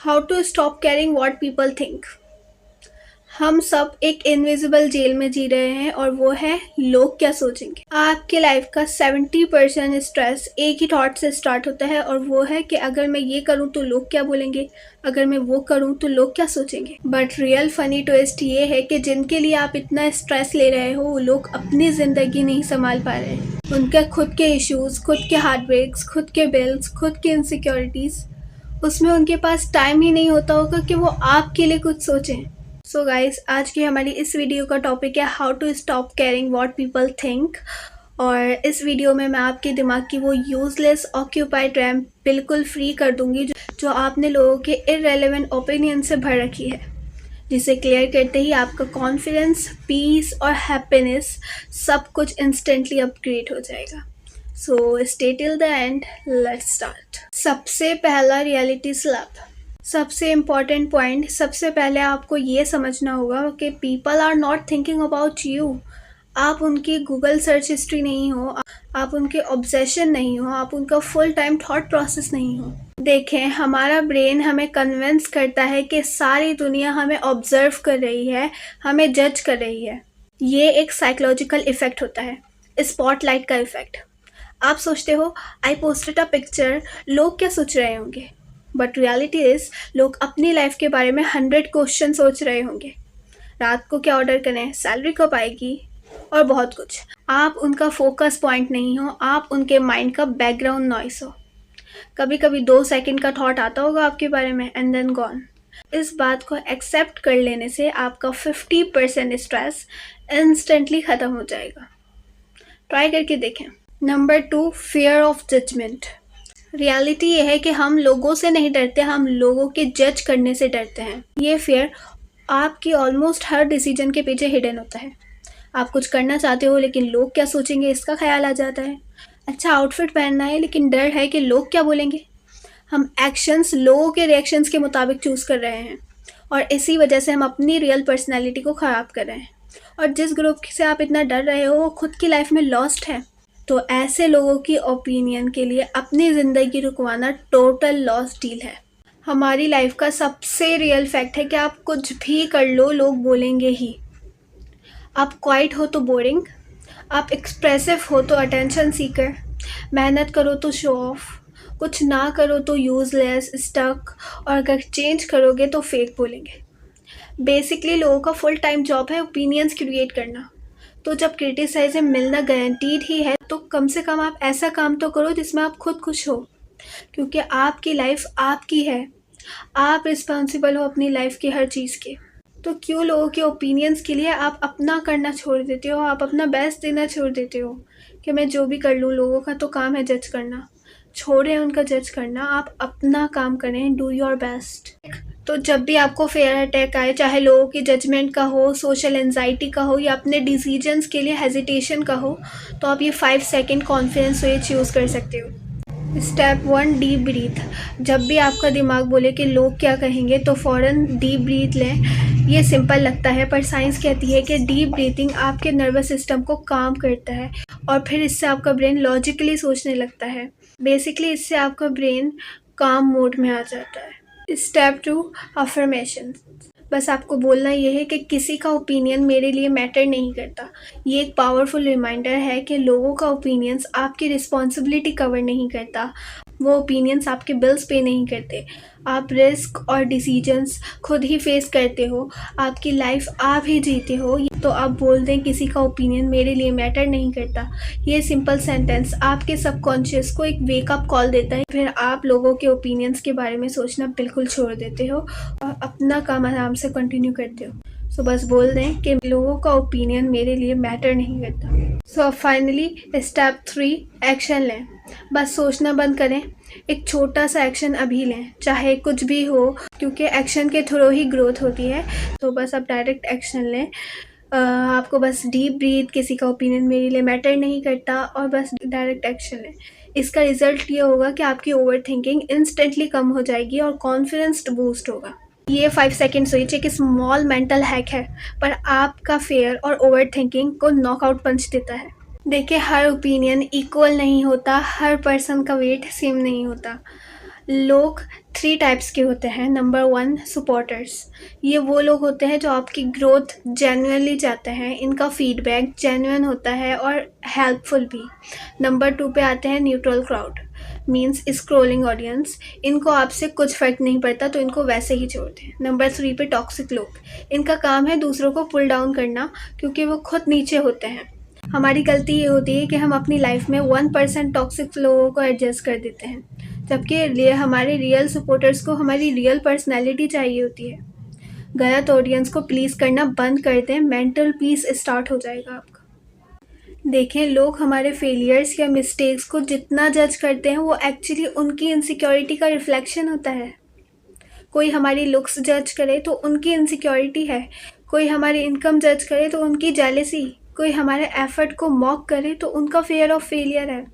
How to stop caring what people think. हम सब एक इनविजिबल जेल में जी रहे हैं और वो है लोग क्या सोचेंगे। आपके लाइफ का 70% स्ट्रेस एक ही थॉट से स्टार्ट होता है और वो है कि अगर मैं ये करूँ तो लोग क्या बोलेंगे, अगर मैं वो करूँ तो लोग क्या सोचेंगे। बट रियल फनी ट्विस्ट ये है कि जिनके लिए आप इतना स्ट्रेस ले रहे हो वो लोग अपनी ज़िंदगी नहीं संभाल पा रहे हैं। उनके खुद के इश्यूज़, खुद के हार्ट ब्रेक्स, खुद के बिल्स, खुद की इनसिक्योरिटीज़, उसमें उनके पास टाइम ही नहीं होता होगा कि वो आपके लिए कुछ सोचें। सो गाइस, आज की हमारी इस वीडियो का टॉपिक है how to stop caring what people think. और इस वीडियो में मैं आपके दिमाग की वो यूजलेस ऑक्यूपाइड रैम बिल्कुल फ्री कर दूंगी जो आपने लोगों के इररेलेवेंट ओपिनियन से भर रखी है, जिसे क्लियर करते ही आपका कॉन्फिडेंस, पीस और हैप्पीनेस सब कुछ इंस्टेंटली अपग्रेड हो जाएगा। So stay till the end, let's start. सबसे पहला रियलिटी स्लैप। सबसे इम्पॉर्टेंट पॉइंट, सबसे पहले आपको ये समझना होगा कि people are not thinking about you. आप उनकी गूगल सर्च हिस्ट्री नहीं हो, आप उनके ऑब्सेशन नहीं हो, आप उनका फुल टाइम थॉट प्रोसेस नहीं हो। देखें, हमारा ब्रेन हमें कन्विंस करता है कि सारी दुनिया हमें ऑब्जर्व कर रही है, हमें जज कर रही है। ये एक साइकोलॉजिकल इफेक्ट होता है, स्पॉटलाइट का इफेक्ट। आप सोचते हो आई पोस्टेड अ पिक्चर, लोग क्या सोच रहे होंगे, बट रियलिटी इज लोग अपनी लाइफ के बारे में 100 क्वेश्चन सोच रहे होंगे। रात को क्या ऑर्डर करें, सैलरी कब आएगी, और बहुत कुछ। आप उनका फोकस पॉइंट नहीं हो, आप उनके माइंड का बैकग्राउंड नॉइस हो। कभी कभी 2 सेकंड का थॉट आता होगा आपके बारे में एंड देन गॉन। इस बात को एक्सेप्ट कर लेने से आपका 50% स्ट्रेस इंस्टेंटली ख़त्म हो जाएगा। ट्राई करके देखें। Number 2, fear of judgement. Reality ये है कि हम लोगों से नहीं डरते, हम लोगों के जज करने से डरते हैं। ये फियर आपकी ऑलमोस्ट हर डिसीजन के पीछे हिडन होता है। आप कुछ करना चाहते हो लेकिन लोग क्या सोचेंगे इसका ख्याल आ जाता है। अच्छा आउटफिट पहनना है लेकिन डर है कि लोग क्या बोलेंगे। हम एक्शंस लोगों के रिएक्शंस के मुताबिक चूज़ कर रहे हैं और इसी वजह से हम अपनी रियल पर्सनैलिटी को ख़राब कर रहे हैं। और जिस ग्रुप से आप इतना डर रहे हो वो खुद की लाइफ में लॉस्ट है। तो ऐसे लोगों की ओपिनियन के लिए अपनी ज़िंदगी रुकवाना टोटल लॉस डील है। हमारी लाइफ का सबसे रियल फैक्ट है कि आप कुछ भी कर लो लोग बोलेंगे ही। आप क्वाइट हो तो बोरिंग, आप एक्सप्रेसिव हो तो अटेंशन सीकर, मेहनत करो तो शो ऑफ, कुछ ना करो तो यूज़लेस, स्टक, और अगर चेंज करोगे तो फेक बोलेंगे। बेसिकली लोगों का फुल टाइम जॉब है ओपिनियंस क्रिएट करना। तो जब क्रिटिसाइज़ मिलना गारंटीड ही है तो कम से कम आप ऐसा काम तो करो जिसमें आप खुद खुश हो, क्योंकि आपकी लाइफ आपकी है। आप रिस्पॉन्सिबल हो अपनी लाइफ की हर चीज़ के। तो क्यों लोगों के ओपिनियंस के लिए आप अपना करना छोड़ देते हो, आप अपना बेस्ट देना छोड़ देते हो कि मैं जो भी कर लूँ, लोगों का तो काम है जज करना। छोड़ें उनका जज करना, आप अपना काम करें, डू योर बेस्ट। तो जब भी आपको फेयर अटैक आए, चाहे लोगों की जजमेंट का हो, सोशल एंजाइटी का हो, या अपने डिसीजंस के लिए हेजिटेशन का हो, तो आप ये 5 सेकंड कॉन्फिडेंस वे चूज़ कर सकते हो। Step 1, deep breath. जब भी आपका दिमाग बोले कि लोग क्या कहेंगे तो फ़ौरन डीप ब्रीथ लें। ये सिंपल लगता है पर साइंस कहती है कि डीप ब्रीथिंग आपके नर्वस सिस्टम को काम करता है और फिर इससे आपका ब्रेन लॉजिकली सोचने लगता है। बेसिकली इससे आपका ब्रेन काम मोड में आ जाता है। Step 2, affirmation. बस आपको बोलना ये है कि किसी का ओपिनियन मेरे लिए मैटर नहीं करता। ये एक पावरफुल रिमाइंडर है कि लोगों का ओपिनियंस आपकी रिस्पॉन्सिबिलिटी कवर नहीं करता, वो ओपिनियंस आपके बिल्स पे नहीं करते। आप रिस्क और डिसीजंस खुद ही फेस करते हो, आपकी लाइफ आप ही जीते हो। तो आप बोल दें किसी का ओपिनियन मेरे लिए मैटर नहीं करता। ये सिंपल सेंटेंस आपके सबकॉन्शियस को एक वेकअप कॉल देता है। फिर आप लोगों के ओपिनियंस के बारे में सोचना बिल्कुल छोड़ देते हो और अपना काम आराम से कंटिन्यू करते हो। सो बस बोल दें कि लोगों का ओपिनियन मेरे लिए मैटर नहीं करता। सो फाइनली स्टेप 3, एक्शन लें। बस सोचना बंद करें, एक छोटा सा एक्शन अभी लें, चाहे कुछ भी हो, क्योंकि एक्शन के थ्रू ही ग्रोथ होती है। तो बस आप डायरेक्ट एक्शन लें। आपको बस डीप ब्रीथ, किसी का ओपिनियन मेरे लिए मैटर नहीं करता, और बस डायरेक्ट एक्शन लें। इसका रिजल्ट ये होगा कि आपकी ओवर थिंकिंग इंस्टेंटली कम हो जाएगी और कॉन्फिडेंस बूस्ट होगा। ये 5 सेकेंड स्विच एक स्मॉल मेंटल हैक है, पर आपका फेयर और ओवर थिंकिंग को नॉकआउट पंच देता है। देखिए, हर ओपिनियन इक्वल नहीं होता, हर पर्सन का वेट सेम नहीं होता। लोग 3 टाइप्स के होते हैं। Number 1 supporters. ये वो लोग होते हैं जो आपकी ग्रोथ जेन्युइनली चाहते हैं, इनका फीडबैक जेन्युइन होता है और हेल्पफुल भी। नंबर 2 पे आते हैं neutral crowd, means scrolling audience. इनको आपसे कुछ फ़र्क नहीं पड़ता तो इनको वैसे ही छोड़ दें। नंबर 3 पे टॉक्सिक लोग। इनका काम है दूसरों को पुल डाउन करना क्योंकि वो खुद नीचे होते हैं। हमारी गलती ये होती है कि हम अपनी लाइफ में 1% टॉक्सिक लोगों को एडजस्ट कर देते हैं, जबकि हमारे रियल सपोर्टर्स को हमारी रियल पर्सनैलिटी चाहिए होती है। गलत ऑडियंस को प्लीज़ करना बंद कर दें, मेंटल पीस स्टार्ट हो जाएगा आपका। देखें, लोग हमारे फेलियर्स या मिस्टेक्स को जितना जज करते हैं वो एक्चुअली उनकी इनसिक्योरिटी का रिफ्लेक्शन होता है। कोई हमारी लुक्स जज करे तो उनकी इनसिक्योरिटी है, कोई हमारी इनकम जज करे तो उनकी जेलेसी, कोई हमारे एफर्ट को मॉक करे तो उनका फियर ऑफ फेलियर है।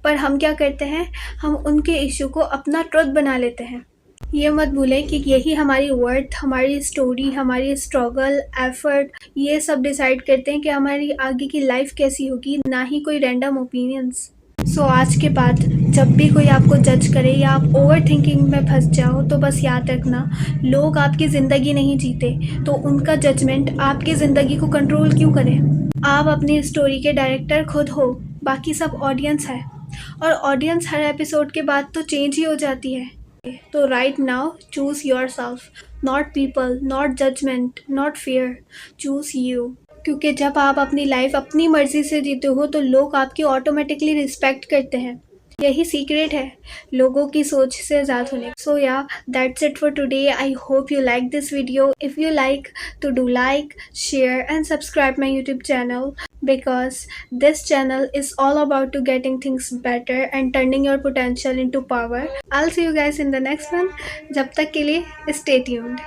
पर हम क्या करते हैं, हम उनके इशू को अपना ट्रुथ बना लेते हैं। ये मत भूलें कि यही हमारी वर्थ, हमारी स्टोरी, हमारी स्ट्रगल, एफर्ट, ये सब डिसाइड करते हैं कि हमारी आगे की लाइफ कैसी होगी, ना ही कोई रैंडम ओपिनियंस। सो आज के बाद जब भी कोई आपको जज करे या आप ओवर थिंकिंग में फंस जाओ तो बस याद रखना, लोग आपकी ज़िंदगी नहीं जीते तो उनका जजमेंट आपकी ज़िंदगी को कंट्रोल क्यों करे। आप अपनी स्टोरी के डायरेक्टर खुद हो, बाकी सब ऑडियंस है, और ऑडियंस हर एपिसोड के बाद तो चेंज ही हो जाती है। तो right now choose yourself, not people, not judgement, not fear, choose you. क्योंकि जब आप अपनी लाइफ अपनी मर्जी से जीते हो तो लोग आपकी ऑटोमेटिकली रिस्पेक्ट करते हैं। यही सीक्रेट है लोगों की सोच से आज़ाद होने। सो या that's it for today. I hope you like this video. If you like तो do like, share and subscribe my YouTube channel, because this channel is all about to getting things better and turning your potential into power. I'll see you guys in the next one. जब तक के लिए stay tuned.